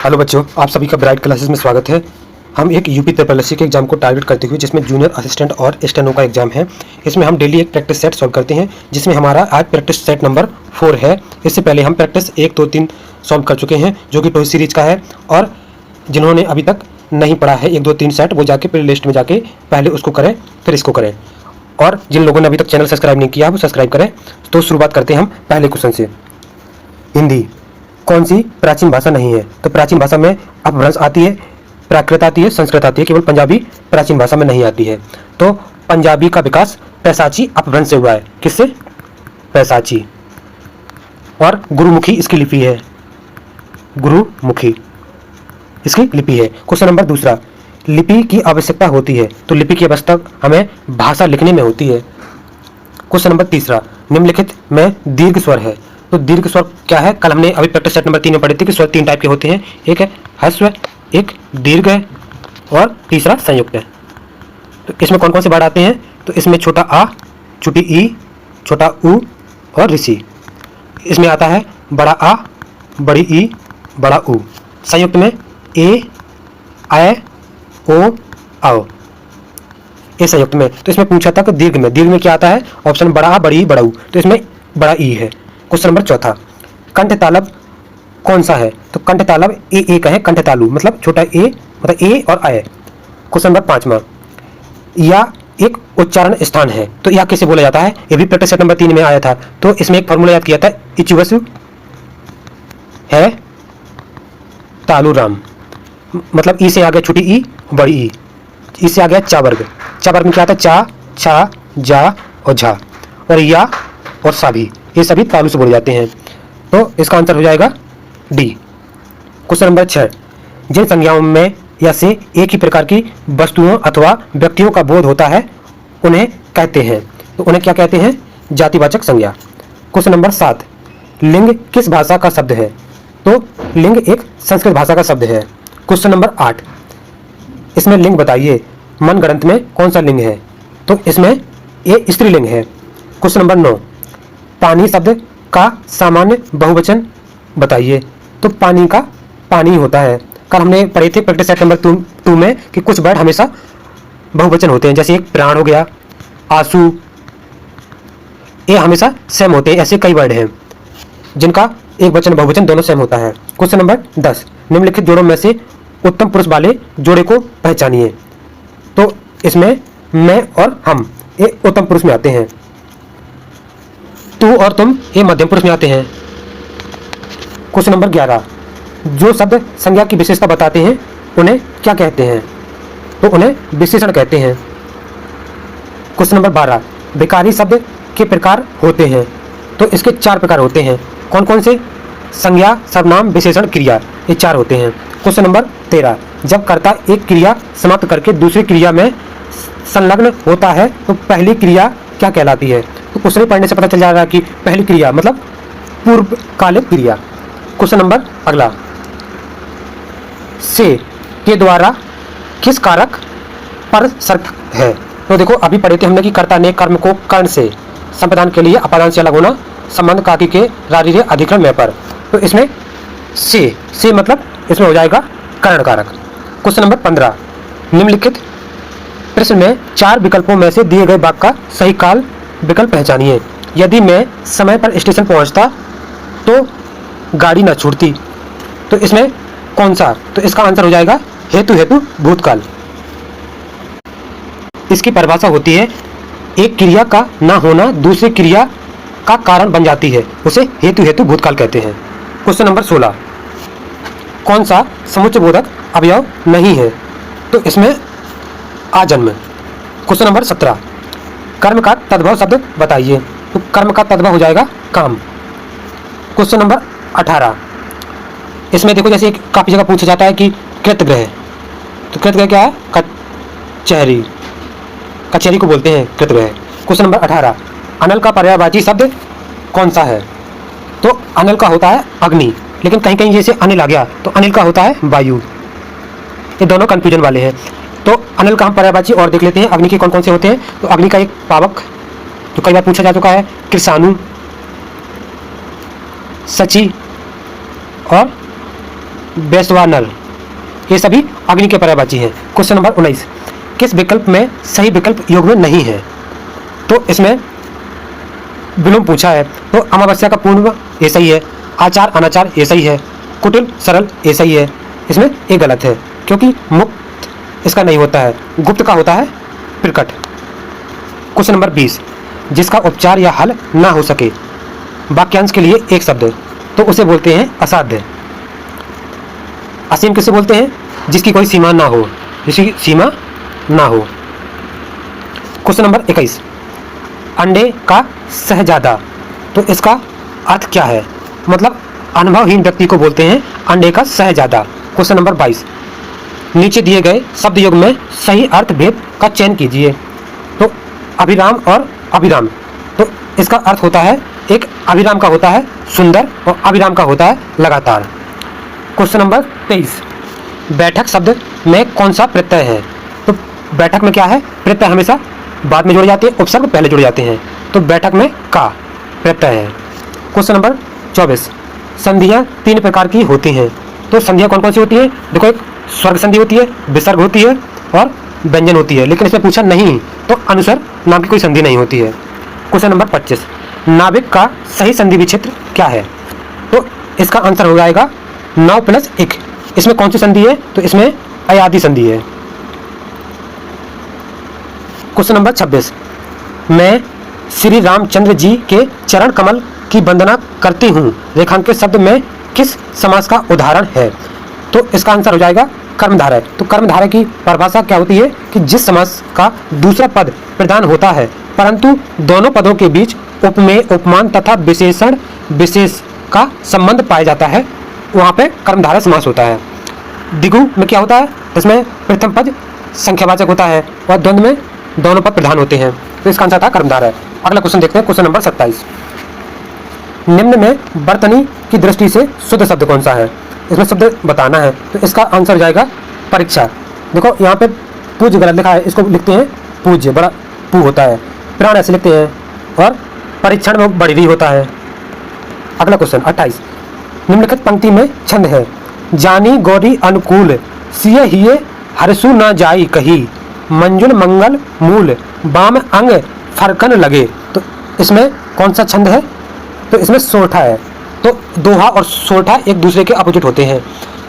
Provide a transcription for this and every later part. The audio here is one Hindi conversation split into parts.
हेलो बच्चों, आप सभी का ब्राइट क्लासेस में स्वागत है। हम एक यूपी ट्रिपल के एग्जाम को टारगेट करते हुए, जिसमें जूनियर असिस्टेंट और स्टेनो का एग्जाम है, इसमें हम डेली एक प्रैक्टिस सेट सॉल्व करते हैं, जिसमें हमारा आज प्रैक्टिस सेट नंबर 4 है। इससे पहले हम प्रैक्टिस 1, 2, 3 सॉल्व कर चुके हैं, जो कि टॉय सीरीज का है। और जिन्होंने अभी तक नहीं पढ़ा है 1, 2, 3 सेट, वो जाके प्ले लिस्ट में जाके पहले उसको करें, फिर इसको करें। और जिन लोगों ने अभी तक चैनल सब्सक्राइब नहीं किया वो सब्सक्राइब करें। तो शुरुआत करते हैं हम पहले क्वेश्चन से। हिंदी कौन सी प्राचीन भाषा नहीं है? तो प्राचीन भाषा में अपभ्रंश आती है, प्राकृत आती है, संस्कृत आती है, केवल पंजाबी प्राचीन भाषा में नहीं आती है। तो पंजाबी का विकास पैसाची अपभ्रंश से हुआ है। किससे? पैसाची। और गुरुमुखी इसकी लिपि है, गुरुमुखी इसकी लिपि है। क्वेश्चन नंबर दूसरा, लिपि की आवश्यकता होती है, तो लिपि की आवश्यकता हमें भाषा लिखने में होती है। क्वेश्चन नंबर तीसरा, निम्नलिखित में दीर्घ स्वर है, तो दीर्घ स्वर क्या है? कल हमने अभी प्रैक्टिस सेट नंबर 3 में पढ़े थे कि स्वर 3 टाइप के होते हैं, एक है ह्रस्व, एक दीर्घ है और तीसरा संयुक्त है। तो इसमें कौन कौन से वर्ड आते हैं? तो इसमें छोटा आ, छोटी ई, छोटा उ और ऋषि। इसमें आता है बड़ा आ, बड़ी ई, बड़ा उ। संयुक्त में ए, ऐ, ओ, आओ, ये संयुक्त में। तो इसमें पूछा था कि दीर्घ में क्या आता है? ऑप्शन बड़ा आ, बड़ी ई, बड़ा उ। तो इसमें बड़ा ई है। क्वेश्चन नंबर चौथा, कंठ तालब कौन सा है? तो कंठ तालब ए का है, कंठ तालु मतलब छोटा ए, मतलब ए और आय। क्वेश्चन नंबर पांचवा, या एक उच्चारण स्थान है, तो यह किसे बोला जाता है? ये भी प्रैक्टिस सेट नंबर 3 में आया था। तो इसमें एक फॉर्मूला याद किया था, इचवसु है तालुराम, मतलब ई से आ गया छोटी ई, बड़ी ई, ई से आ गया चा वर्ग। चा वर्ग में क्या आता है? चा, छा, जा और झा, और या और सा भी, ये सभी तालु से बोले जाते हैं। तो इसका आंसर हो जाएगा डी। क्वेश्चन नंबर 6, जिन संज्ञाओं में या से एक ही प्रकार की वस्तुओं अथवा व्यक्तियों का बोध होता है उन्हें कहते हैं, तो उन्हें क्या कहते हैं? जातिवाचक संज्ञा। क्वेश्चन नंबर 7, लिंग किस भाषा का शब्द है? तो लिंग एक संस्कृत भाषा का शब्द है। क्वेश्चन नंबर 8, इसमें लिंग बताइए, मनगढ़ंत में कौन सा लिंग है? तो इसमें ये स्त्रीलिंग है। क्वेश्चन नंबर 9, पानी शब्द का सामान्य बहुवचन बताइए, तो पानी का पानी होता है। कल हमने पढ़े थे प्रैक्टिस सेट नंबर 2 में कि कुछ वर्ड हमेशा बहुवचन होते हैं, जैसे एक प्राण हो गया, आंसू, ये हमेशा सेम होते हैं। ऐसे कई वर्ड हैं जिनका एक वचन बहुवचन दोनों सेम होता है। क्वेश्चन नंबर 10, निम्नलिखित जोड़ों में से उत्तम पुरुष वाले जोड़े को पहचानिए, तो इसमें मैं और हम ये उत्तम पुरुष में आते हैं, तू और तुम ये मध्यम पुरुष में आते हैं। क्वेश्चन नंबर 11, जो शब्द संज्ञा की विशेषता बताते हैं उन्हें क्या कहते हैं? तो उन्हें विशेषण कहते हैं। क्वेश्चन नंबर 12, विकारी शब्द के प्रकार होते हैं, तो इसके 4 प्रकार होते हैं। कौन कौन से? संज्ञा, सर्वनाम, विशेषण, क्रिया, ये 4 होते हैं। क्वेश्चन नंबर 13, जब कर्ता एक क्रिया समाप्त करके दूसरी क्रिया में संलग्न होता है तो पहली क्रिया क्या कहलाती है? तो क्वेश्चन पढ़ने से पता चल जाएगा कि पहली क्रिया मतलब पूर्वकालिक क्रिया। क्वेश्चन नंबर अगला, से के द्वारा किस कारक पर शर्त है? तो देखो अभी पढ़े थे हमने कि कर्ता ने कर्म को कर्ण से, संप्रदान के लिए अपादान से अलग होना, संबंध काकी के राजनीय अधिकरण में पर। तो इसमें से मतलब इसमें हो जाएगा कर्ण कारक। क्वेश्चन नंबर 15, निम्नलिखित प्रश्न में 4 विकल्पों में से दिए गए वाक्य का सही काल विकल्प पहचानिए। यदि मैं समय पर स्टेशन पहुंचता तो गाड़ी न छूटती, तो इसमें कौन सा? तो इसका आंसर हो जाएगा हेतु भूतकाल। इसकी परिभाषा होती है, एक क्रिया का न होना दूसरी क्रिया का कारण बन जाती है, उसे हेतु भूतकाल कहते हैं। क्वेश्चन नंबर 16, कौन सा समुच्चयबोधक अवयव नहीं है? तो इसमें आजन्म। क्वेश्चन नंबर 17, कर्म का तद्भव शब्द बताइए, तो कर्म का तद्भव हो जाएगा काम। क्वेश्चन नंबर 18, इसमें देखो जैसे काफी जगह पूछा जाता है कि कृतग्रह, तो कृतग्रह क्या है? कचहरी, कचहरी को बोलते हैं कृतग्रह। क्वेश्चन नंबर 18, अनल का पर्यायवाची शब्द कौन सा है? तो अनल का होता है अग्नि, लेकिन कहीं कहीं जैसे अनिल आ गया तो अनिल का होता है वायु। ये दोनों कंफ्यूजन वाले हैं। तो अनिल का हम पर्यायवाची और देख लेते हैं, अग्नि के कौन कौन से होते हैं। तो अग्नि का एक पावक, जो कई बार पूछा जा चुका है, कृषाणु, सची और बेस्वानर, ये सभी अग्नि के पर्यायवाची हैं। क्वेश्चन नंबर 19, किस विकल्प में सही विकल्प योग में नहीं है? तो इसमें विलोम पूछा है, तो अमावस्या का पूर्व ये सही है, आचार अनाचार ये सही है, कुटिल सरल ये सही है। इसमें ये गलत है क्योंकि मुक्त इसका नहीं होता है, गुप्त का होता है प्रकट। क्वेश्चन नंबर 20, जिसका उपचार या हल ना हो सके, वाक्यांश के लिए एक शब्द, तो उसे बोलते हैं असाध्य। असीम किसे बोलते हैं? जिसकी कोई सीमा ना हो, जिसकी सीमा ना हो। क्वेश्चन नंबर 21, अंडे का शहजादा, तो इसका अर्थ क्या है? मतलब अनुभवहीन व्यक्ति को बोलते हैं अंडे का शहजादा। क्वेश्चन नंबर 22, नीचे दिए गए शब्द योग में सही अर्थ भेद का चयन कीजिए। तो अभिराम और अभिराम, तो इसका अर्थ होता है, एक अभिराम का होता है सुंदर और अभिराम का होता है लगातार। क्वेश्चन नंबर 23, बैठक शब्द में कौन सा प्रत्यय है? तो बैठक में क्या है? प्रत्यय हमेशा बाद में जोड़े जाते हैं, उपसर्ग पहले जोड़े जाते हैं, तो बैठक में का प्रत्यय है। क्वेश्चन नंबर 24, संधियां 3 प्रकार की होती हैं, तो संधियां कौन कौन सी होती हैं? देखो, एक स्वर्ग संधि होती है, विसर्ग होती है और व्यंजन होती है, लेकिन इसमें पूछा नहीं तो अनुस्वर नाम की कोई संधि नहीं होती है। क्वेश्चन नंबर 25, नाविक का सही संधि विक्षेत्र क्या है? तो इसका आंसर हो जाएगा 9 + 1। इसमें कौन सी संधि है? तो इसमें अयादि संधि है। क्वेश्चन नंबर 26, मैं श्री रामचंद्र जी के चरण कमल की वंदना करती हूँ, रेखांकित शब्द में किस समास का उदाहरण है? तो इसका आंसर हो जाएगा कर्मधारय। तो कर्मधारय की परिभाषा क्या होती है कि जिस समास का दूसरा पद प्रधान होता है परंतु दोनों पदों के बीच उपमेय, उपमान तथा विशेषण विशेष का संबंध पाया जाता है, वहाँ पे कर्मधारय समास होता है। द्विगु में क्या होता है? इसमें प्रथम पद संख्यावाचक होता है और द्वंद्व में दोनों पद प्रधान होते हैं, तो इसका आंसर था कर्मधारय। अगला क्वेश्चन देखते हैं, क्वेश्चन नंबर 27, निम्न में वर्तनी की दृष्टि से शुद्ध शब्द कौन सा है? इसमें शब्द बताना है, तो इसका आंसर हो जाएगा परीक्षा। देखो यहाँ पे पूज्य गलत लिखा है, इसको लिखते हैं पूज्य, बड़ा पू होता है, प्राण ऐसे लिखते हैं और परीक्षण में बड़ी री होता है। अगला क्वेश्चन 28, निम्नलिखित पंक्ति में छंद है, जानी गौरी अनुकूल सिय हिये हरसु न जाई कही, मंजुल मंगल मूल बाम अंग फरकन लगे। तो इसमें कौन सा छंद है? तो इसमें सोठा है। तो दोहा और सोठा एक दूसरे के अपोजिट होते हैं।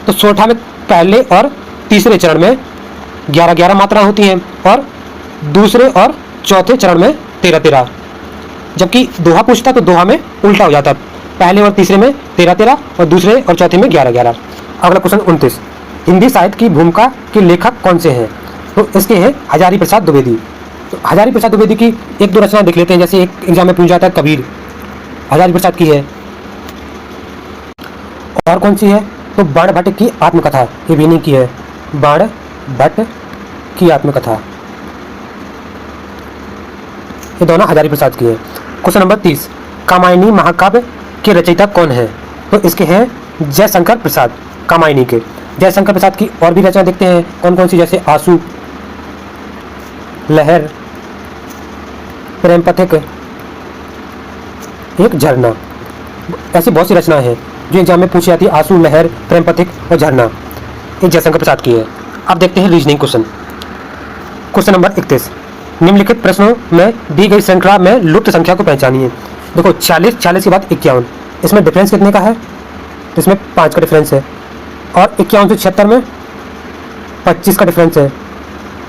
तो सोठा में पहले और तीसरे चरण में 11-11 मात्राएं होती हैं और दूसरे और चौथे चरण में 13-13, जबकि दोहा पूछता तो दोहा में उल्टा हो जाता, पहले और तीसरे में 13-13 और दूसरे और चौथे में 11-11। अगला क्वेश्चन 29, हिंदी साहित्य की भूमिका के लेखक कौन से हैं? तो इसके हैं हजारी प्रसाद द्विवेदी। तो हजारी प्रसाद द्विवेदी की 1-2 रचना देख लेते हैं, जैसे एक एग्जाम में पूछ जाता है कबीर, हजारी प्रसाद की है। और कौन सी है? तो बाण भट्ट की आत्मकथा, ये भी नहीं की है, बाण भट्ट की आत्मकथा, ये दोनों हजारी प्रसाद की है। क्वेश्चन नंबर 30, कामायनी महाकाव्य के रचयिता कौन है? तो इसके हैं जयशंकर प्रसाद, कामायनी के। जयशंकर प्रसाद की और भी रचना देखते हैं कौन कौन सी, जैसे आंसू, लहर, प्रेम पथिक, एक झरना, ऐसी बहुत सी रचनाएं हैं जो एग्जाम में पूछी जाती है। आंसू, लहर, प्रेम पथिक और झरना, एक जयशंकर प्रसाद की है। अब देखते हैं रीजनिंग क्वेश्चन। क्वेश्चन नंबर 31, निम्नलिखित प्रश्नों में दी गई श्रृंखला में लुप्त संख्या को पहचानिए। देखो 40 के बाद 51, इसमें डिफरेंस कितने का है? तो इसमें 5 का डिफरेंस है, और 51 से 76 में 25 का डिफरेंस है,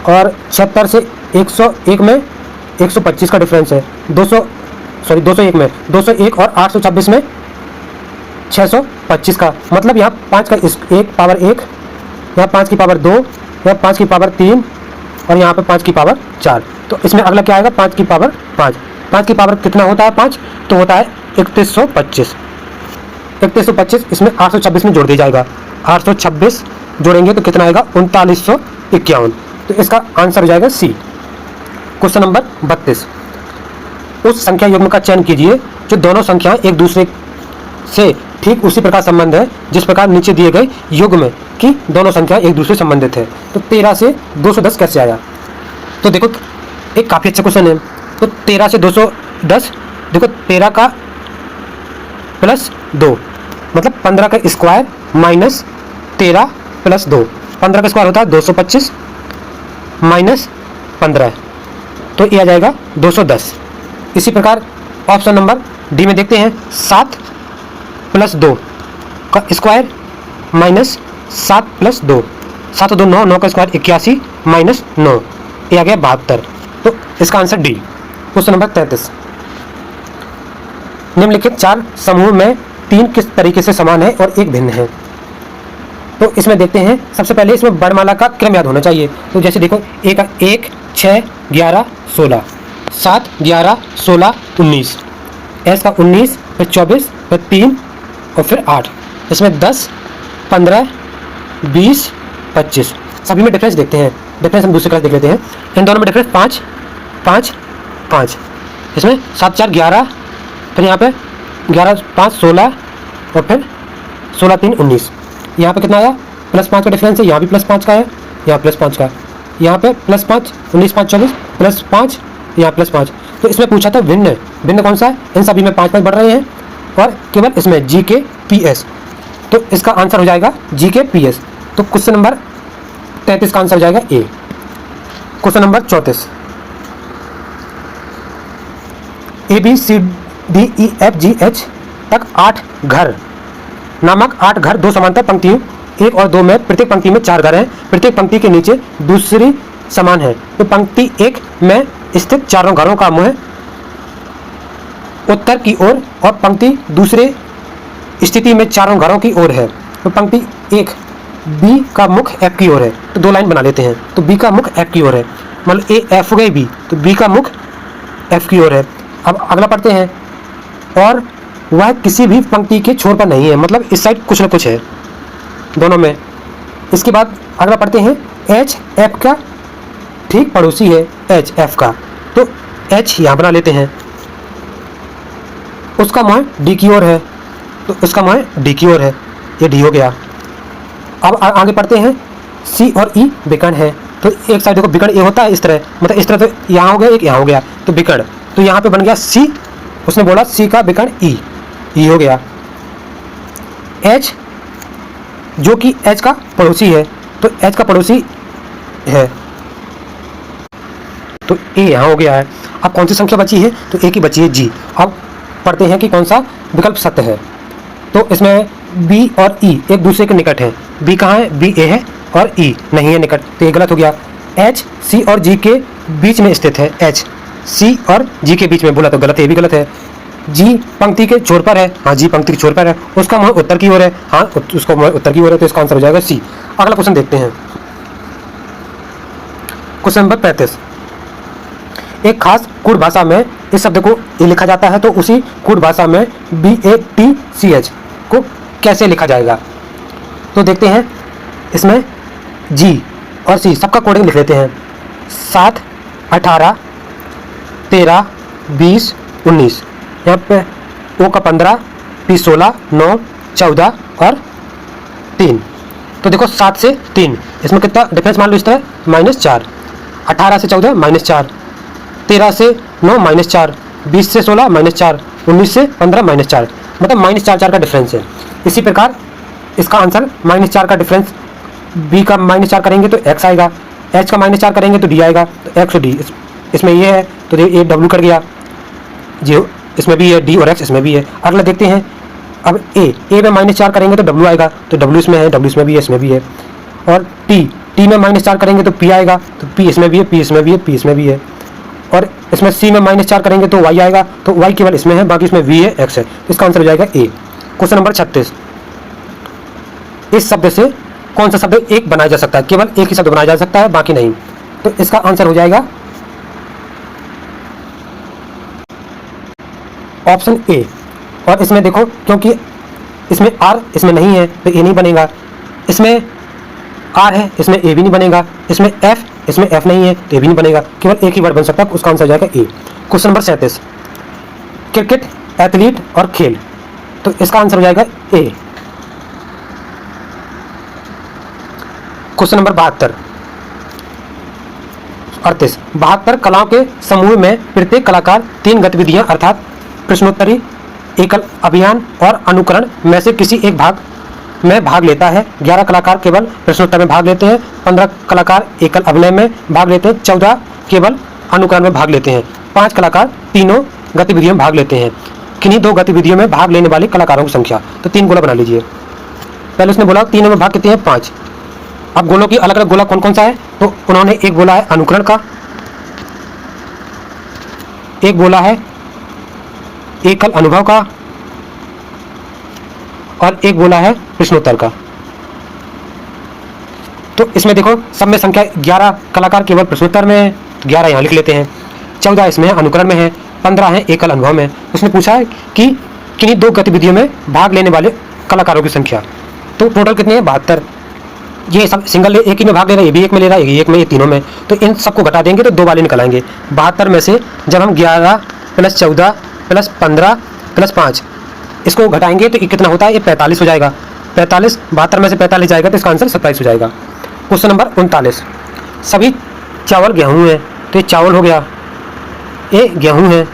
और 76 से 101 में 125 का डिफरेंस है, 201 में 201 और 826 में 625 का। मतलब यहाँ 5 का 1 पावर 1, यहाँ 5 की पावर 2, यहाँ 5 की पावर 3 और यहाँ पे 5 की पावर 4। तो इसमें अगला क्या आएगा? 5 की पावर 5। 5 की पावर कितना होता है? 5, तो होता है 3125। 3125 इसमें 826 में जोड़ दिया जाएगा, 826 जोड़ेंगे तो कितना आएगा? 3951। तो इसका आंसर हो जाएगा सी। क्वेश्चन नंबर 32, उस संख्या युग्म का चयन कीजिए जो दोनों संख्याएं एक दूसरे से ठीक उसी प्रकार संबंध है जिस प्रकार नीचे दिए गए युग्म की दोनों संख्याएं एक दूसरे संबंधित है। तो 13 से 210 कैसे आया? तो देखो एक काफ़ी अच्छा क्वेश्चन है। तो 13 से 210, देखो 13 का प्लस 2 मतलब 15 का स्क्वायर माइनस 13 प्लस 2, 15 का स्क्वायर होता है 225 माइनस 15, तो ये आ जाएगा 210। इसी प्रकार ऑप्शन नंबर डी में देखते हैं 7 प्लस 2 का स्क्वायर माइनस 7 प्लस 2, 7 और 2 9, 9 का स्क्वायर 81 माइनस 9, ये आ गया 72। तो इसका आंसर डी। क्वेश्चन नंबर 33, निम्नलिखित 4 समूह में 3 किस तरीके से समान है और एक भिन्न है। तो इसमें देखते हैं, सबसे पहले इसमें वर्णमाला का क्रम याद होना चाहिए। तो जैसे देखो 1 6 11 16, 7 11 16 19, एस का 19, फिर 24, फिर 3 और फिर 8। इसमें 10 15 20 25, सभी में डिफरेंस देखते हैं। डिफरेंस हम दूसरी क्लास देख लेते हैं। इन दोनों में डिफरेंस 5 5 5, इसमें 7 4 11, फिर यहाँ पे 11 5 16 और फिर 16 3 19। यहाँ पे कितना आया, +5 का डिफरेंस है, यहाँ भी +5 का है, यहाँ +5 का, यहाँ पे +5 19 5 24 +5, यहाँ +5। तो इसमें पूछा था भिन्न, भिन्न कौन सा है, इन सभी में 5 5 बढ़ रहे हैं और केवल इसमें जी के पी एस। तो इसका आंसर हो जाएगा जी के पी एस। तो क्वेश्चन नंबर 33 का आंसर हो जाएगा A. Question number 34, A B C D E F G H तक 8 घर नामक 8 घर 2 समांतर पंक्तियों 1 और 2 में प्रत्येक पंक्ति में 4 घर हैं। प्रत्येक पंक्ति के नीचे दूसरी समान है। तो पंक्ति 1 में स्थित चारों घरों का मुंह उत्तर की ओर और पंक्ति दूसरे स्थिति में चारों घरों की ओर है। तो पंक्ति 1 बी का मुख एफ की ओर है, तो 2 लाइन बना लेते हैं। तो बी का मुख एफ की ओर है, मतलब ए एफ हो गई बी, तो बी का मुख एफ की ओर है। अब अगला पढ़ते हैं, और वह किसी भी पंक्ति के छोर पर नहीं है, मतलब इस साइड कुछ ना कुछ है दोनों में। इसके बाद अगला पढ़ते हैं, एच एफ का ठीक पड़ोसी है एच एफ का, तो एच यहाँ बना लेते हैं। उसका मुँह डी की ओर है, तो उसका मुँह डी की ओर है, ये डी हो गया। अब आगे पढ़ते हैं, सी और ई विकर्ण है। तो एक साइड देखो विकर्ण ए होता है इस तरह, मतलब इस तरह, तो यहाँ हो गया एक यहाँ हो गया, तो विकर्ण, तो यहाँ पे बन गया सी, उसने बोला सी का विकर्ण ई हो गया। एच जो कि एच का पड़ोसी है, तो एच का पड़ोसी है, तो ए यहाँ हो गया है। अब कौन सी संख्या बची है, तो ए की बची है जी। अब पढ़ते हैं कि कौन सा विकल्प सत्य है। तो इसमें बी और ई एक दूसरे के निकट हैं। बी कहाँ है, बी ए है और ई नहीं है निकट, तो ये गलत हो गया। एच सी और जी के बीच में स्थित है, एच सी और जी के बीच में बोला तो गलत है, ये भी गलत है। जी पंक्ति के छोर पर है, हाँ जी पंक्ति के छोर पर है। उसका मुँह उत्तर की ओर है, हाँ उसका मुँह उत्तर की ओर है, तो इसका आंसर हो जाएगा सी। अगला क्वेश्चन देखते हैं, क्वेश्चन नंबर 35, एक खास कूट भाषा में इस शब्द को लिखा जाता है, तो उसी कूट भाषा में BATCH को कैसे लिखा जाएगा। तो देखते हैं, इसमें जी और सी सबका कोडिंग लिख लेते हैं। 7 18 13 20 19, यहाँ पे ओ का 15 पी 16 9 14 और 3। तो देखो 7 से 3, इसमें कितना डिफरेंस मान लो इस तरह, -4, 18 से 14 -4, 13 से 9 -4, 20 से 16 -4, 19 से 15 -4, मतलब -4 का डिफरेंस है। इसी प्रकार इसका आंसर -4 का डिफरेंस, बी का -4 करेंगे तो एक्स आएगा, एच का -4 करेंगे तो डी आएगा, तो एक्स और डी इसमें ये है, तो ये डब्ल्यू कर गया, जो इसमें भी है डी और एक्स इसमें भी है। अगला देखते हैं, अब ए में -4 करेंगे तो डब्ल्यू आएगा, तो डब्ल्यू इसमें है, डब्ल्यू इसमें भी है, इसमें भी है। और टी में -4 करेंगे तो पी आएगा, तो पी इसमें भी है, पी इसमें भी है, पी इसमें भी है। और इसमें सी में -4 करेंगे तो वाई आएगा, तो वाई केवल इसमें है, बाकी इसमें वी है, एक्स है, तो इसका आंसर हो जाएगा ए। क्वेश्चन नंबर 36, इस शब्द से कौन सा शब्द एक बनाया जा सकता है, केवल एक ही शब्द बनाया जा सकता है बाकी नहीं, तो इसका आंसर हो जाएगा ऑप्शन ए। और इसमें देखो, क्योंकि इसमें आर इसमें नहीं है तो ए नहीं बनेगा, इसमें आर है इसमें ए भी नहीं बनेगा, इसमें एफ नहीं है तो ए भी नहीं बनेगा, केवल एक ही वर्ड बन सकता है, उसका आंसर हो जाएगा A. Question number 37, cricket athlete और खेल, तो इसका आंसर हो जाएगा ए। क्वेश्चन नंबर 72 कलाओं के समूह में प्रत्येक कलाकार 3 गतिविधियां अर्थात प्रश्नोत्तरी, एकल अभियान और अनुकरण में से किसी एक भाग में भाग लेता है, 11 कलाकार केवल प्रश्नोत्तर में भाग लेते हैं, 15 कलाकार एकल अभिनय में भाग लेते हैं, 14 केवल अनुकरण में भाग लेते हैं, 5 कलाकार तीनों गतिविधियों में भाग लेते हैं। किन्हीं 2 गतिविधियों में भाग लेने वाले कलाकारों की संख्या। तो 3 गोला बना लीजिए। पहले उसने बोला तीनों में भाग कितने हैं, 5। अब गोलों की अलग अलग गोला कौन कौन सा है, तो उन्होंने एक बोला है अनुकरण का, एक बोला है एकल अनुभव का, और एक बोला है प्रश्नोत्तर का। तो इसमें देखो सब में संख्या 11 कलाकार केवल प्रश्नोत्तर में है, 11 यहाँ लिख लेते हैं, 14 इसमें अनुकरण में है, 15 है एकल अनुभव में। उसने पूछा है कि किन्हीं 2 गतिविधियों में भाग लेने वाले कलाकारों की संख्या। तो टोटल कितनी है, 72। ये सब सिंगल एक ही में भाग ले रहा है, ये भी एक में ले रहा है, ये एक में, ये तीनों में। तो इन सबको घटा देंगे तो 2 वाले निकल आएंगे। 72 में से जब हम 11 + 14 + 15 + 5 इसको घटाएंगे तो ये कितना होता है, ये 45 हो जाएगा। 45, 72 में से 45 जाएगा तो इसका आंसर 27 हो जाएगा। क्वेश्चन नंबर 39, सभी चावल गेहूँ है, तो ये चावल हो गया, ये गेहूँ है।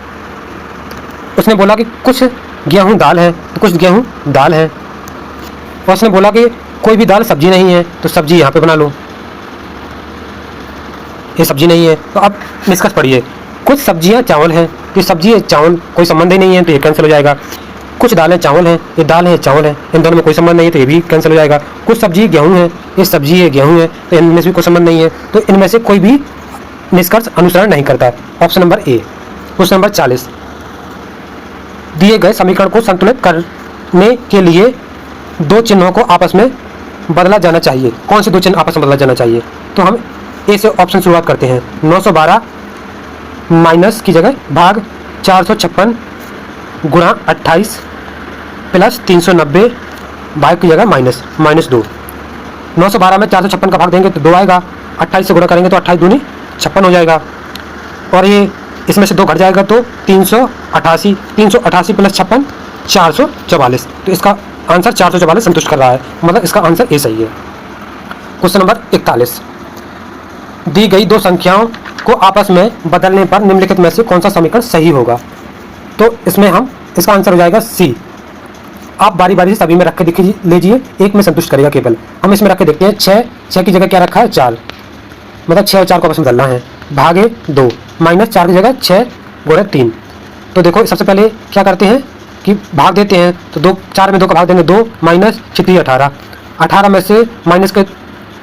उसने बोला कि कुछ गेहूँ दाल है, तो कुछ गेहूँ दाल है। और उसने बोला कि कोई भी दाल सब्जी नहीं है, तो सब्जी यहाँ पे बना लो, ये सब्जी नहीं है। तो अब निष्कर्ष पढ़िए, कुछ सब्जियाँ चावल हैं, तो सब्जी है चावल कोई संबंध ही नहीं है, तो ये कैंसिल हो जाएगा। कुछ दालें चावल हैं, ये दाल है चावल है, इन दोनों में कोई संबंध नहीं है, तो ये भी कैंसिल हो जाएगा। कुछ सब्जी गेहूँ है, ये सब्जी है गेहूँ है, तो इनमें से भी कोई संबंध नहीं है, तो इनमें से कोई भी निष्कर्ष अनुसरण नहीं करता। Option number A. Question number 40, दिए गए समीकरण को संतुलित करने के लिए 2 चिन्हों को आपस में बदला जाना चाहिए। कौन से 2 चिन्ह आपस में बदला जाना चाहिए, तो हम ए से ऑप्शन शुरुआत करते हैं। 912 माइनस की जगह भाग 456 गुणा 28 प्लस 390 भाग की जगह -2। 912 में 456 का भाग देंगे तो 2 आएगा, 28 से गुणा करेंगे तो 28 दूनी 56 हो जाएगा, और ये इसमें से 2 घट जाएगा तो 388 प्लस 56 444। तो इसका आंसर 444 संतुष्ट कर रहा है, मतलब इसका आंसर ए सही है। क्वेश्चन नंबर 41, दी गई 2 संख्याओं को आपस में बदलने पर निम्नलिखित में से कौन सा समीकरण सही होगा। तो इसमें हम इसका आंसर हो जाएगा सी। आप बारी बारी से सभी में रख के देख लीजिए, एक में संतुष्ट करेगा केवल। हम इसमें रख के देखते हैं, 6 की जगह क्या रखा है, 4, मतलब 6 और 4 को आपस में बदलना है, भागे 2 माइनस 4 की जगह 6 गुणे 3। तो देखो सबसे पहले क्या करते हैं कि भाग देते हैं, तो 2 4 में 2 का भाग देंगे, 2 माइनस 6 18, 18 में से माइनस के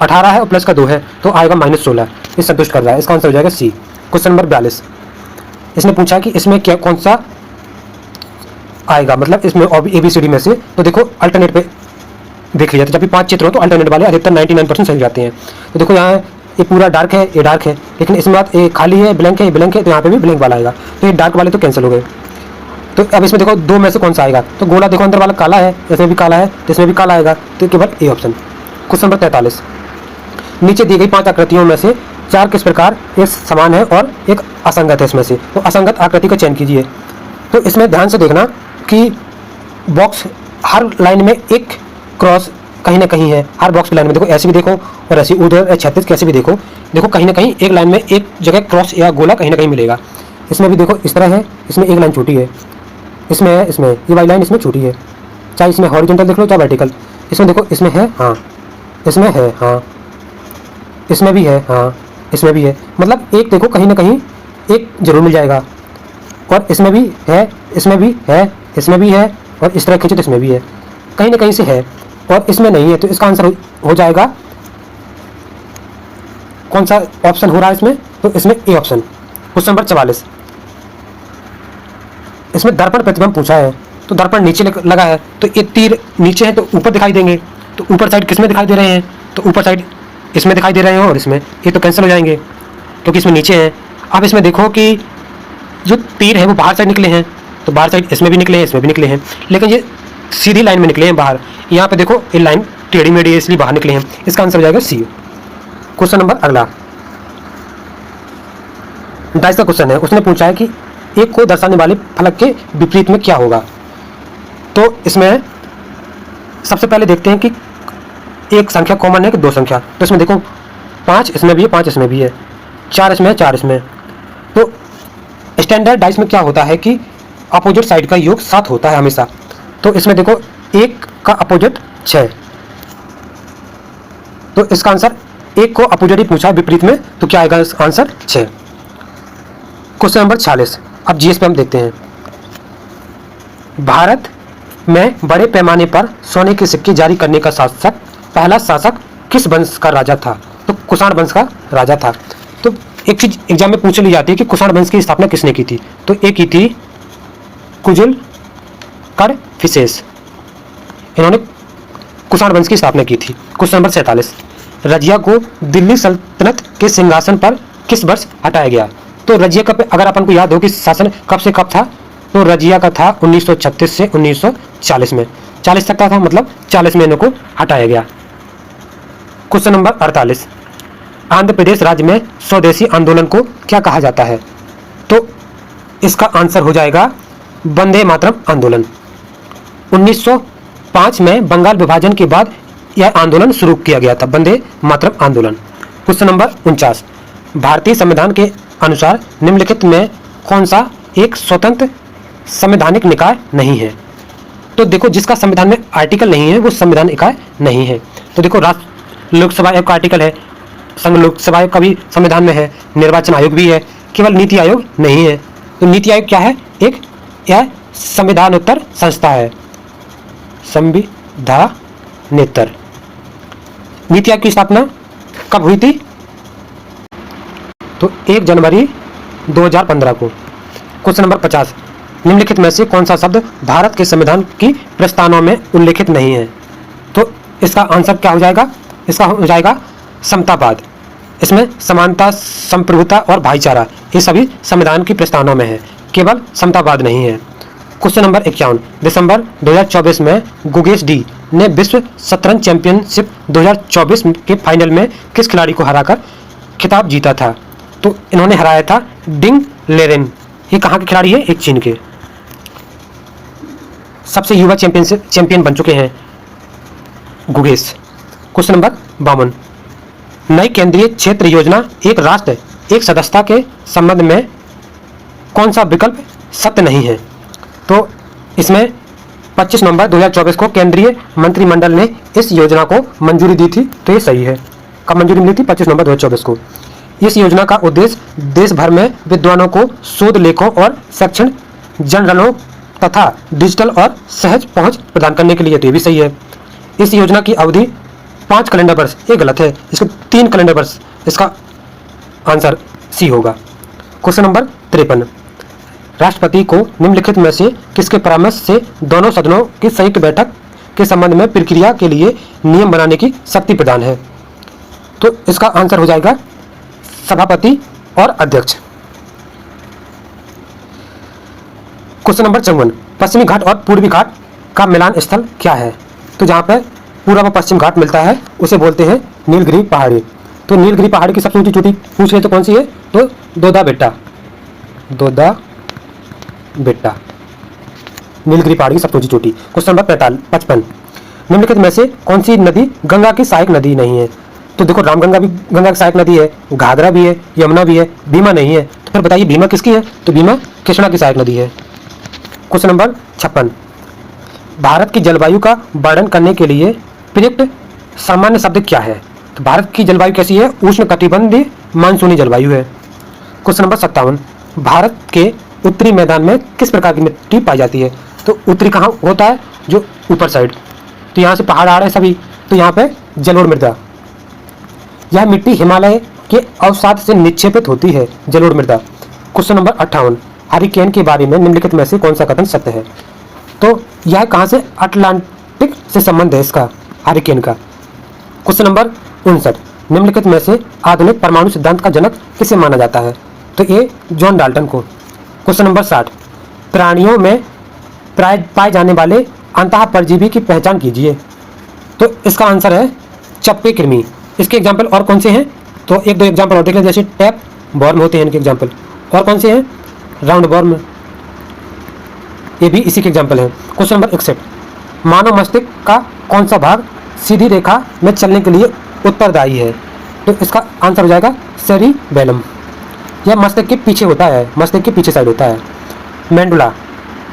18 है और प्लस का 2 है, तो आएगा -16। ये संतुष्ट कर रहा है, इसका आंसर हो जाएगा सी। क्वेश्चन नंबर 42, इसने पूछा कि इसमें क्या कौन सा आएगा, मतलब इसमें ABCD में से। तो देखो अल्टरनेट पे देख लिया, तो जब भी 5 चित्र हो तो अल्टरनेट वाले अधिकतर 99% सही जाते हैं। तो देखो यहाँ ये पूरा डार्क है, ये डार्क है, लेकिन इसमें बात ये खाली है, ब्लैंक है, ये ब्लैंक है, तो यहाँ पे भी ब्लैंक वाला आएगा, तो ये डार्क वाले तो कैंसिल हो गए। तो अब इसमें देखो 2 में से कौन सा आएगा, तो गोला देखो अंदर वाला काला है, इसमें भी काला है, तो इसमें भी काला आएगा, तो केवल ए ऑप्शन। क्वेश्चन नंबर 43, नीचे दी गई 5 आकृतियों में से 4 किस प्रकार एक समान है और एक असंगत है इसमें से। तो असंगत आकृति का चयन कीजिए। तो इसमें ध्यान से देखना कि बॉक्स हर लाइन में एक क्रॉस कहीं ना कहीं है, हर बॉक्स की लाइन में देखो, ऐसे भी देखो और ऐसे उधर क्षैतिज कैसे भी देखो, देखो कहीं ना कहीं एक लाइन में एक जगह क्रॉस या गोला कहीं ना कहीं मिलेगा। इसमें भी देखो इस तरह है, इसमें एक लाइन छोटी है, इसमें है, इसमें ये वाली लाइन इसमें छोटी है, चाहे इसमें हॉरिजॉन्टल देख लो चाहे वर्टिकल। इसमें देखो इसमें है, हाँ इसमें है, हाँ इसमें भी है, हाँ इसमें भी है, मतलब एक देखो कहीं ना कहीं एक जरूर मिल जाएगा। और इसमें भी है, इसमें भी है, इसमें भी है, और इस तरह खींचे तो इसमें भी है, कहीं ना कहीं से है, और इसमें नहीं है। तो इसका आंसर हो जाएगा कौन सा ऑप्शन हो रहा है इसमें, तो इसमें ए ऑप्शन। क्वेश्चन नंबर 44, इसमें दर्पण प्रतिबिंब पूछा है, तो दर्पण नीचे लगा है, तो ये तीर नीचे है तो ऊपर दिखाई देंगे, तो ऊपर साइड किस में दिखाई दे रहे हैं, तो ऊपर साइड इसमें दिखाई दे रहे हैं, और इसमें ये तो कैंसिल हो जाएंगे क्योंकि इसमें नीचे है। अब इसमें देखो कि जो तीर है वो बाहर साइड निकले हैं, तो बाहर साइड इसमें भी निकले हैं, इसमें भी निकले हैं, लेकिन ये सीधी लाइन में निकले हैं बाहर। यहाँ पे देखो ये लाइन टेढ़ी मेढ़ी है इसलिए बाहर निकले हैं, इसका आंसर हो जाएगा सी। क्वेश्चन नंबर अगला 22 का क्वेश्चन है, उसने पूछा है कि एक को दर्शाने वाले फलक के विपरीत में क्या होगा। तो इसमें सबसे पहले देखते हैं कि एक संख्या कॉमन है कि 2 संख्या। तो इसमें देखो 5 इसमें भी है, 5 इसमें भी है, 4 इसमें है, 4 इसमें। तो स्टैंडर्ड डाइस में क्या होता है कि अपोजिट साइड का योग 7 होता है हमेशा। तो इसमें देखो 1 का अपोजिट 6, तो इसका आंसर एक को अपोजिट ही पूछा विपरीत में, तो क्या आएगा इसका आंसर 6। क्वेश्चन नंबर 46, अब जीएस पे हम देखते हैं। भारत में बड़े पैमाने पर सोने के सिक्के जारी करने का पहला शासक किस वंश का राजा था? तो कुषाण वंश का राजा था। तो एक चीज एग्जाम में पूछ ली जाती है कि कुषाण वंश की स्थापना किसने की थी? तो एक की थी कुजुल कडफिसेस, इन्होंने कुषाण वंश की स्थापना की थी। क्वेश्चन नंबर 47, रजिया को दिल्ली सल्तनत के सिंहासन पर किस वर्ष हटाया गया? तो रजिया का अगर अपन को याद हो कि शासन कब से कब था, तो रजिया का था 1936 से 1940 में, 40 तक का था, मतलब 40 में इनको हटाया गया। क्वेश्चन नंबर 48, आंध्र प्रदेश राज्य में स्वदेशी आंदोलन को क्या कहा जाता है? तो इसका आंसर हो जाएगा वंदे मातरम आंदोलन। 1905 में बंगाल विभाजन के बाद यह आंदोलन शुरू किया गया था, वंदे मातरम आंदोलन। क्वेश्चन नंबर 49, भारतीय संविधान के अनुसार निम्नलिखित में कौन सा एक स्वतंत्र संवैधानिक निकाय नहीं है? तो देखो, जिसका संविधान में आर्टिकल नहीं है वो संविधान इकाई नहीं है। तो देखो, राष्ट्र लोकसभा आयोग का आर्टिकल है, संघ लोकसभा आयोग का भी संविधान में है, निर्वाचन आयोग भी है, केवल नीति आयोग नहीं है। तो नीति आयोग क्या है? यह संविधानोत्तर संस्था है, संविधानेतर। नीति आयोग की स्थापना कब हुई थी? तो 1 जनवरी 2015 को। क्वेश्चन नंबर 50, निम्नलिखित में से कौन सा शब्द भारत के संविधान की प्रस्तावना में उल्लेखित नहीं है? तो इसका आंसर क्या हो जाएगा? इसका हो जाएगा समतावाद। इसमें समानता, संप्रभुता और भाईचारा ये सभी संविधान की प्रस्तावना में है, केवल समतावाद नहीं है। क्वेश्चन नंबर 51, दिसंबर 2024 में गुगेश डी ने विश्व शतरंज चैंपियनशिप 2024 के फाइनल में किस खिलाड़ी को हराकर खिताब जीता था? तो इन्होंने हराया था डिंग लेरेन। ये कहाँ के खिलाड़ी है? एक चीन के। सबसे युवा चैंपियन बन चुके हैं गुगेश। क्वेश्चन नंबर 52, नई केंद्रीय क्षेत्र योजना एक राष्ट्र एक सदस्यता के संबंध में कौन सा विकल्प सत्य नहीं है? तो इसमें 25 नवंबर 2024 को केंद्रीय मंत्रिमंडल ने इस योजना को मंजूरी दी थी, तो ये सही है। कब मंजूरी मिली थी? 25 नवंबर 2024 को। इस योजना का उद्देश्य देश भर में विद्वानों को शोध लेखों और शैक्षणिक जर्नलों तथा डिजिटल और सहज पहुंच प्रदान करने के लिए, तो ये भी सही है। इस योजना की अवधि 5 कैलेंडर वर्ष, ये गलत है, इसको 3 कैलेंडर वर्ष, इसका आंसर सी होगा। क्वेश्चन नंबर 53, राष्ट्रपति को निम्नलिखित में से किसके परामर्श से दोनों सदनों की संयुक्त बैठक के संबंध में प्रक्रिया के लिए नियम बनाने की शक्ति प्रदान है? तो इसका आंसर हो जाएगा सभापति और अध्यक्ष। क्वेश्चन नंबर 54, पश्चिमी घाट और पूर्वी घाट का मिलान स्थल क्या है? तो जहाँ पर पूर्व व पश्चिम घाट मिलता है उसे बोलते हैं नीलगिरी पहाड़ी। तो नीलगिरी पहाड़ी की सबसे ऊंची चोटी पूछ रहे तो कौन सी है? तो दोदा बेटा, दोदा बेटा नीलगिरी पहाड़ी की सबसे ऊंची चोटी। क्वेश्चन नंबर 55, निम्नलिखित में से कौन सी नदी गंगा की सहायक नदी नहीं है? तो देखो, रामगंगा भी गंगा की सहायक नदी है, घाघरा भी है, यमुना भी है, भीमा नहीं है। तो फिर बताइए भीमा किसकी है? तो भीमा कृष्णा की सहायक नदी है। क्वेश्चन नंबर 56, भारत की जलवायु का वर्णन करने के लिए प्रयुक्त सामान्य शब्द क्या है? तो भारत की जलवायु कैसी है? उष्ण कटिबंधीय मानसूनी जलवायु है। क्वेश्चन नंबर 57, भारत के उत्तरी मैदान में किस प्रकार की मिट्टी पाई जाती है? तो उत्तरी कहाँ होता है? जो ऊपर साइड, तो यहाँ से पहाड़ आ रहे हैं सभी, तो यहाँ पे जलोढ़ मृदा। यह मिट्टी हिमालय के अवसाद से निक्षेपित होती है, जलोढ़ मृदा। क्वेश्चन नंबर 58, हरिकेन के बारे में निम्नलिखित में से कौन सा कथन सत्य है? तो यह कहाँ से? अटलांटिक से संबंध है इसका, हरिकेन का। क्वेश्चन नंबर 59, निम्नलिखित में से आधुनिक परमाणु सिद्धांत का जनक किसे माना जाता है? तो ये जॉन डाल्टन को। क्वेश्चन नंबर 60, प्राणियों में पाए जाने वाले अंतः परजीवी की पहचान कीजिए। तो इसका आंसर है चप्पे कृमि। इसके एग्जाम्पल और कौन से हैं? तो एक दो एग्जाम्पल और देख लें, जैसे टैप बॉर्म होते हैं इनके एग्जाम्पल, और कौन से हैं? राउंड बॉर्म, ये भी इसी के एग्जाम्पल हैं। क्वेश्चन नंबर 61, मानव मस्तिष्क का कौन सा भाग सीधी रेखा में चलने के लिए उत्तरदायी है? तो इसका आंसर हो जाएगा सेरिबेलम। यह मस्तिष्क के पीछे होता है, मस्तिष्क के पीछे साइड होता है। मेंडुला,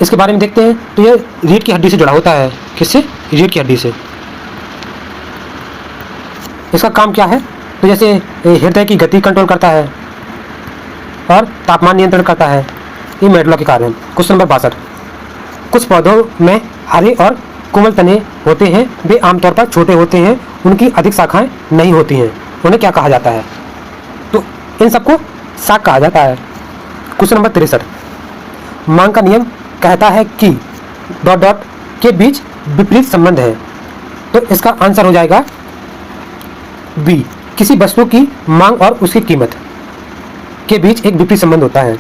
इसके बारे में देखते हैं, तो ये रीढ़ की हड्डी से जुड़ा होता है। किससे? रीढ़ की हड्डी से। इसका काम क्या है? तो जैसे हृदय की गति कंट्रोल करता है और तापमान नियंत्रण करता है, ये मेडुला के कार्य हैं। क्वेश्चन नंबर 62, कुछ पौधों में हरे और कोमल तने होते हैं, वे आमतौर पर छोटे होते हैं, उनकी अधिक शाखाएं नहीं होती हैं, उन्हें क्या कहा जाता है? तो इन सबको शाक कहा जाता है। क्वेश्चन नंबर 63, मांग का नियम कहता है कि डॉट डॉट के बीच विपरीत संबंध है, तो इसका आंसर हो जाएगा बी, किसी वस्तु की मांग और उसकी कीमत के बीच एक विपरीत संबंध होता है।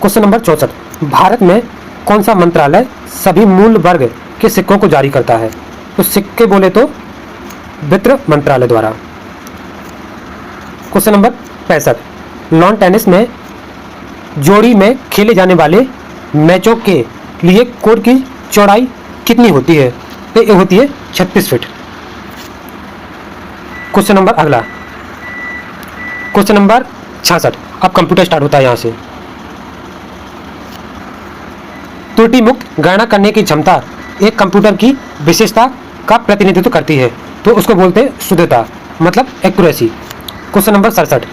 क्वेश्चन नंबर 64, भारत में कौन सा मंत्रालय सभी मूल वर्ग के सिक्कों को जारी करता है? तो सिक्के बोले तो वित्त मंत्रालय द्वारा। क्वेश्चन नंबर 65, लॉन टेनिस में जोड़ी में खेले जाने वाले मैचों के लिए कोर्ट की चौड़ाई कितनी होती है? तो ये होती है 36 फीट। क्वेश्चन नंबर अगला, क्वेश्चन नंबर 66, अब कंप्यूटर स्टार्ट होता है यहाँ से। त्रुटि मुक्त गणना करने की क्षमता एक कंप्यूटर की विशेषता का प्रतिनिधित्व करती है, तो उसको बोलते हैं शुद्धता, मतलब एक्यूरेसी। क्वेश्चन नंबर 67,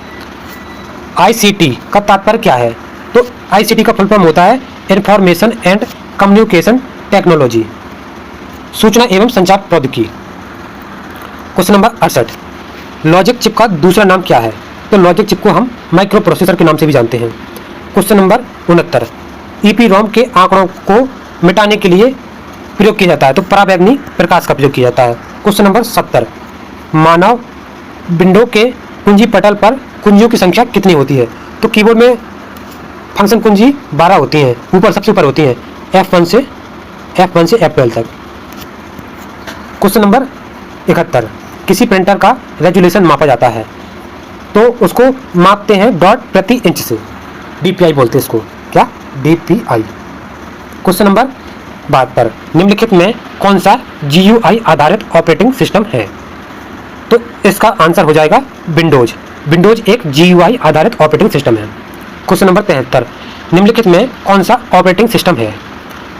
ICT का तात्पर्य क्या है? तो ICT का फुल फॉर्म होता है इंफॉर्मेशन एंड कम्युनिकेशन टेक्नोलॉजी, सूचना एवं संचार प्रौद्योगिकी। क्वेश्चन नंबर 68, लॉजिक चिप का दूसरा नाम क्या है? तो लॉजिक चिप को हम माइक्रो प्रोसेसर के नाम से भी जानते हैं। क्वेश्चन नंबर 69, EPROM के आंकड़ों को मिटाने के लिए प्रयोग किया जाता है, तो पराबैंगनी प्रकाश का प्रयोग किया जाता है। क्वेश्चन नंबर 70, मानव विंडो के कुंजी पटल पर कुंजियों की संख्या कितनी होती है? तो कीबोर्ड में फंक्शन कुंजी 12 होती हैं, ऊपर सबसे ऊपर होती हैं, F1 से F12 तक। क्वेश्चन नंबर 71, किसी प्रिंटर का रेजोल्यूशन मापा जाता है, तो उसको मापते हैं डॉट प्रति इंच से, DPI बोलते हैं इसको, क्या? DPI। क्वेश्चन नंबर 72, निम्नलिखित में कौन सा GUI आधारित ऑपरेटिंग सिस्टम है? तो इसका आंसर हो जाएगा विंडोज। विंडोज एक GUI आधारित ऑपरेटिंग सिस्टम है। क्वेश्चन नंबर 73, निम्नलिखित में कौन सा ऑपरेटिंग सिस्टम है?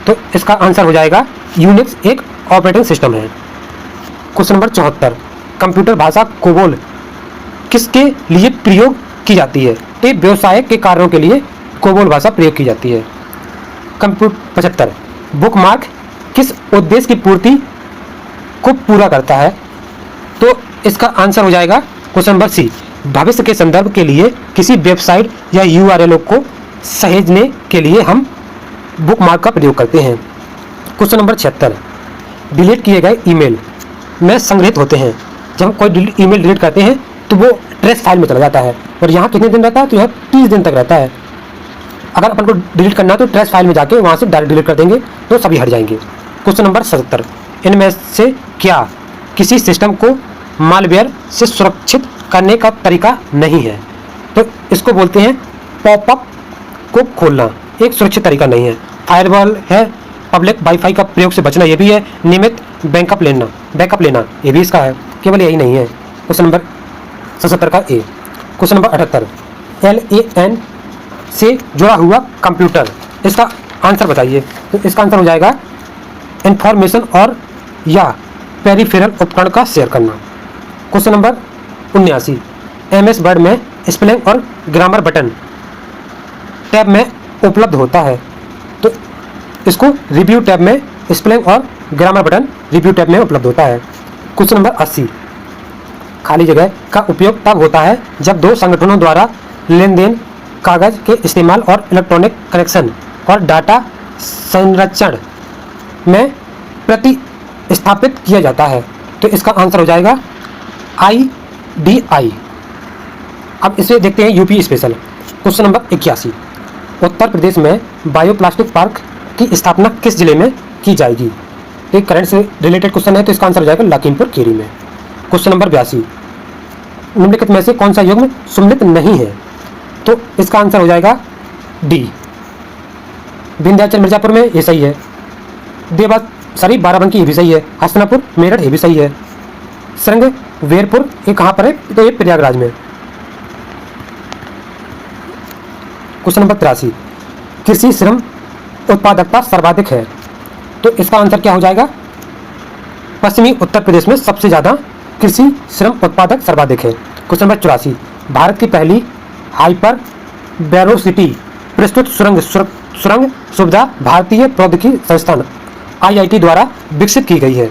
तो इसका आंसर हो जाएगा यूनिक्स एक ऑपरेटिंग सिस्टम है। क्वेश्चन नंबर 74, कंप्यूटर भाषा कोबोल किसके लिए प्रयोग की जाती है? तो व्यवसाय के कार्यों के लिए कोबोल भाषा प्रयोग की जाती है। 75, बुकमार्क किस उद्देश्य की पूर्ति को पूरा करता है? तो इसका आंसर हो जाएगा क्वेश्चन नंबर सी, भविष्य के संदर्भ के लिए किसी वेबसाइट या URL को सहेजने के लिए हम बुकमार्क का प्रयोग करते हैं। क्वेश्चन नंबर 76, डिलीट किए गए ईमेल में संग्रहित होते हैं। जब हम कोई ईमेल डिलीट करते हैं तो वो ट्रेस फाइल में चला जाता है, और यहाँ कितने दिन रहता है? तो यहाँ 30 दिन तक रहता है। अगर अपन को डिलीट करना है तो ट्रेस फाइल में जाके वहाँ से डायरेक्ट डिलीट कर देंगे तो सभी हट जाएंगे। क्वेश्चन नंबर 77, इनमें से क्या किसी सिस्टम को मालवेयर से सुरक्षित करने का तरीका नहीं है? तो इसको बोलते हैं पॉपअप को खोलना, एक सुरक्षित तरीका नहीं है। फायरवॉल है, पब्लिक वाईफाई का प्रयोग से बचना ये भी है, नियमित बैकअप लेना ये भी इसका है, केवल यही नहीं है। क्वेश्चन नंबर 77 का ए। क्वेश्चन नंबर 78, LAN से जुड़ा हुआ कंप्यूटर, इसका आंसर बताइए। तो इसका आंसर हो जाएगा इंफॉर्मेशन और या पेरिफेरल उपकरण का शेयर करना। क्वेश्चन नंबर 79, MS वर्ड में स्पेलिंग और ग्रामर बटन टैब में उपलब्ध होता है, तो इसको रिव्यू टैब में स्पेलिंग और ग्रामर बटन रिव्यू टैब में उपलब्ध होता है। क्वेश्चन नंबर 80, खाली जगह का उपयोग तब होता है जब दो संगठनों द्वारा लेन देन, कागज के इस्तेमाल और इलेक्ट्रॉनिक कनेक्शन और डाटा संरक्षण में प्रतिस्थापित किया जाता है। तो इसका आंसर हो जाएगा IDI। अब इसे देखते हैं UP special. Question number 81, Uttar Pradesh में बायोप्लास्टिक पार्क की स्थापना किस जिले में की जाएगी? एक करंट से रिलेटेड क्वेश्चन है, तो इसका आंसर हो जाएगा लखीमपुर खीरी में। क्वेश्चन नंबर 82, निम्नलिखित में से कौन सा युग्म सम्मिलित नहीं है? तो इसका आंसर हो जाएगा डी, विंध्याचल मिर्जापुर में, ये सही है। देवासरी बाराबंकी, ये भी सही है। हसनापुर मेरठ, ये भी सही है। श्रृंग वेरपुर, ये कहाँ पर है? तो ये प्रयागराज में। क्वेश्चन नंबर 83, कृषि श्रम उत्पादकता सर्वाधिक है, तो इसका आंसर क्या हो जाएगा? पश्चिमी उत्तर प्रदेश में सबसे ज़्यादा कृषि श्रम उत्पादक सर्वाधिक है। क्वेश्चन नंबर 84, भारत की पहली हाइपर वेलोसिटी प्रस्तुत सुरंग सुविधा भारतीय प्रौद्योगिकी संस्थान IIT द्वारा विकसित की गई है।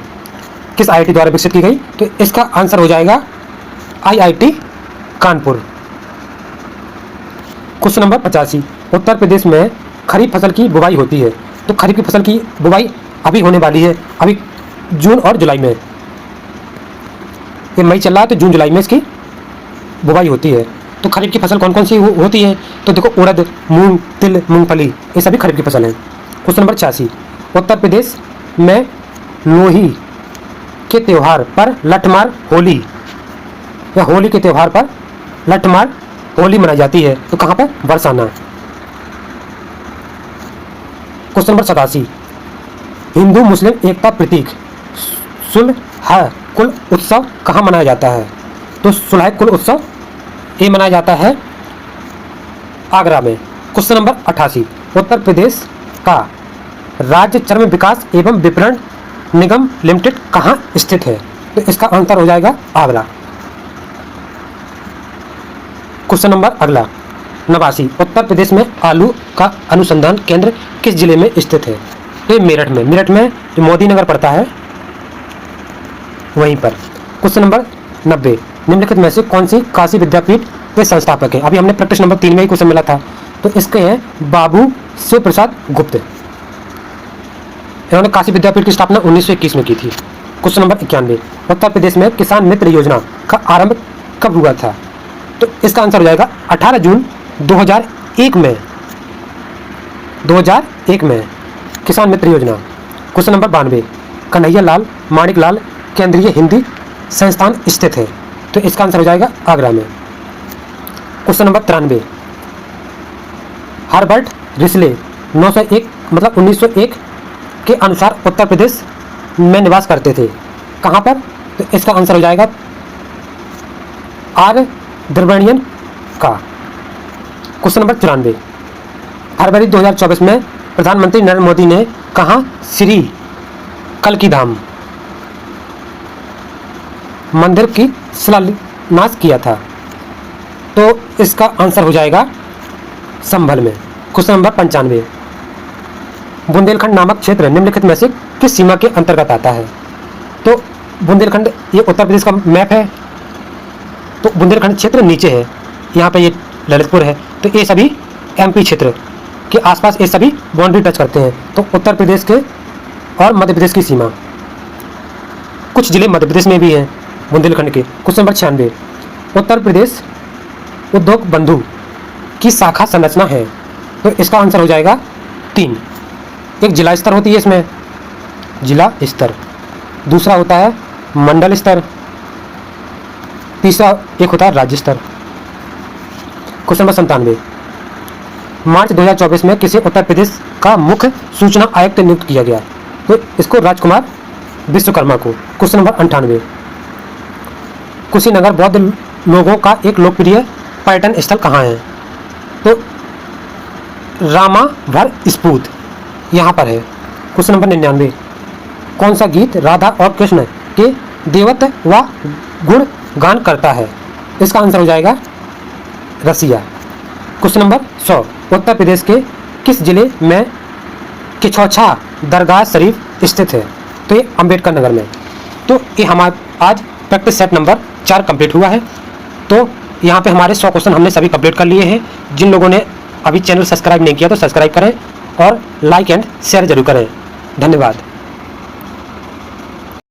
किस IIT द्वारा विकसित की गई? तो इसका आंसर हो जाएगा IIT Kanpur. Question number 85, Uttar Pradesh में खरीफ फसल की बुवाई होती है। तो खरीफ की फसल की बुवाई अभी होने वाली है, अभी जून और जुलाई में। ये मई चल रहा है तो जून जुलाई में इसकी बुवाई होती है। तो खरीफ की फसल कौन कौन सी होती है? तो देखो, उड़द, मूंग, तिल, मूंगफली, ये सभी खरीफ की फसल हैं। क्वेश्चन नंबर 86, उत्तर प्रदेश में लोही के त्यौहार पर लठमार होली या होली के त्यौहार पर लठमार होली मनाई जाती है। तो कहाँ पर? बरसाना। क्वेश्चन नंबर 87, हिंदू मुस्लिम एकता प्रतीक सुलह कुल उत्सव कहाँ मनाया जाता है? तो सुलह कुल उत्सव ये मनाया जाता है आगरा में। क्वेश्चन नंबर 88, उत्तर प्रदेश का राज्य चर्म विकास एवं विपणन निगम लिमिटेड कहाँ स्थित है? तो इसका आंसर हो जाएगा आगरा। क्वेश्चन नंबर अगला 89, उत्तर प्रदेश में आलू का अनुसंधान केंद्र किस जिले में स्थित है? तो मेरठ में। मेरठ में जो मोदी नगर पड़ता है वहीं पर। क्वेश्चन नंबर 90, निम्नलिखित में से कौन सी काशी विद्यापीठ के संस्थापक हैं? अभी हमने प्रैक्टिस नंबर 3 में ही क्वेश्चन मिला था। तो इसके हैं बाबू शिव प्रसाद गुप्त। इन्होंने काशी विद्यापीठ की स्थापना 1921 में की थी। क्वेश्चन नंबर 91, उत्तर प्रदेश में किसान मित्र योजना का आरंभ कब हुआ था? तो इसका आंसर हो जाएगा 18 जून 2001 में। 2001 में किसान मित्र योजना। क्वेश्चन नंबर 92, कन्हैया लाल माणिक लाल केंद्रीय हिंदी संस्थान स्थित है। तो इसका आंसर हो जाएगा आगरा में। क्वेश्चन नंबर 93, हर्बर्ट रिस्ले 1901 के अनुसार उत्तर प्रदेश में निवास करते थे। कहाँ पर? तो इसका आंसर हो जाएगा आर द्रविड़ियन का। क्वेश्चन नंबर 94, फरवरी 2024 में प्रधानमंत्री नरेंद्र मोदी ने कहाँ श्री कल्की धाम मंदिर की शिलान्यास किया था? तो इसका आंसर हो जाएगा संभल में। क्वेश्चन नंबर 95, बुंदेलखंड नामक क्षेत्र निम्नलिखित में से किस सीमा के अंतर्गत आता है? तो बुंदेलखंड ये उत्तर प्रदेश का मैप है। तो बुंदेलखंड क्षेत्र नीचे है, यहाँ पे ये ललितपुर है। तो ये सभी MP क्षेत्र के आसपास ये सभी बाउंड्री टच करते हैं। तो उत्तर प्रदेश के और मध्य प्रदेश की सीमा, कुछ जिले मध्य प्रदेश में भी हैं बुंदेलखंड के। क्वेश्चन नंबर 96, उत्तर प्रदेश उद्योग बंधु की शाखा संरचना है। तो इसका आंसर हो जाएगा 3। एक जिला स्तर होती है इसमें, जिला स्तर। दूसरा होता है मंडल स्तर। तीसरा एक होता है राज्य स्तर। क्वेश्चन नंबर 97, मार्च 2024 में किसे उत्तर प्रदेश का मुख्य सूचना आयुक्त नियुक्त किया गया? तो इसको राजकुमार विश्वकर्मा को। क्वेश्चन नंबर 98, कुशीनगर बौद्ध लोगों का एक लोकप्रिय पर्यटन स्थल कहाँ है? तो रामाभर स्पूत यहाँ पर है। क्वेश्चन नंबर 99, कौन सा गीत राधा और कृष्ण के देवत्व व गुण गान करता है? इसका आंसर हो जाएगा रसिया। क्वेश्चन नंबर 100, उत्तर प्रदेश के किस जिले में किछौछा दरगाह शरीफ स्थित है? तो ये अम्बेडकर नगर में। तो ये हमारा आज प्रैक्टिस सेट नंबर 4 कंप्लीट हुआ है। तो यहाँ पे हमारे 100 क्वेश्चन हमने सभी कंप्लीट कर लिए हैं। जिन लोगों ने अभी चैनल सब्सक्राइब नहीं किया तो सब्सक्राइब करें और लाइक एंड शेयर जरूर करें। धन्यवाद।